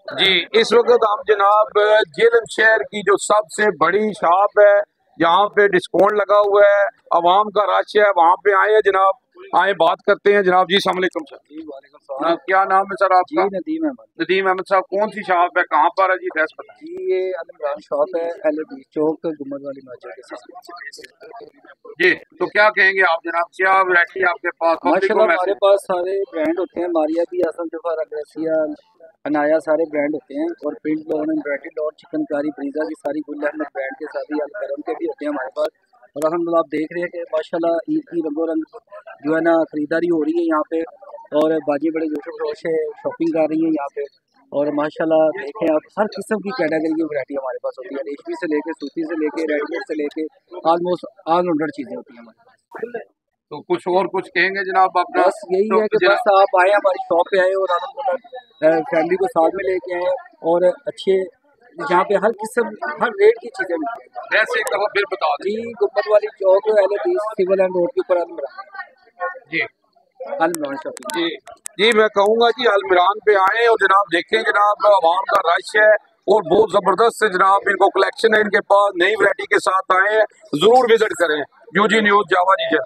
जी, इस वक्त हम जनाब जेलम शहर की जो सबसे बड़ी शॉप है, यहाँ पे डिस्काउंट लगा हुआ है, अवाम का रश है, वहाँ पे आए हैं जनाब। आए बात करते हैं जनाब। जी अस्सलाम वालेकुम सर। जी वालेकुम सलाम। क्या नाम है सर जी आपका? नदीम अहमद। नदीम अहमद साहब, कौन सी शॉप है, कहाँ पर है जी, एड्रेस बताएं। जी ये अल इमरान शॉप है, एल बी चौक गुम्बद वाली मस्जिद के सामने। जी, तो क्या कहेंगे आप जनाब, क्या वैरायटी आपके पास, पब्लिक को माशाल्लाह हमारे मैसेज? पास सारे ब्रांड होते हैं, मारिया भी, असम जफर, अग्रेसिया, अनाया, सारे ब्रांड होते हैं। और print lawn, embroidery lawn, chikankari, Brezza की सारी गुल अहमद ब्रांड के साथ ही अलकरम के भी होते हैं हमारे पास। और अल्हम्दुलिल्लाह आप देख रहे हैं कि माशाल्लाह ईद की रंगों रंग जो है ना खरीदारी हो रही है यहाँ पे। और बाजी बड़े जोशो खरोश से शॉपिंग कर रही है यहाँ पे। और माशाल्लाह देखें आप, हर किस्म की कैटेगरी की वैरायटी हमारे पास होती है, रेशमी से लेके, सूती से लेके, रेडीमेड से लेके, ऑलमोस्ट ऑल राउंडर चीज़ें होती हैं हमारे पास। तो कुछ कहेंगे जनाब अपना? बस यही तो है कि बस जनाब आप आए, हमारी शॉप पे आए और अल्हम्दुलिल्लाह फैमिली को साथ में लेके आए। और अच्छे जहाँ पे हर किस्म हर रेट की चीज़ें मिलती हैं। वैसे एक दफा फिर बता जी दें। गुम्बद वाली चौक, एल 20 सिविल एंड रोड के ऊपर जी अलमरान जी शॉपिंग। जी, मैं कहूँगा कि अलमिरान पे आए और जनाब देखें जनाब, आवाम का रश है और बहुत जबरदस्त है जनाब, इनको कलेक्शन है इनके पास, नई वैरायटी के साथ आए हैं, जरूर विजिट करें। यूजी न्यूज जावा जी।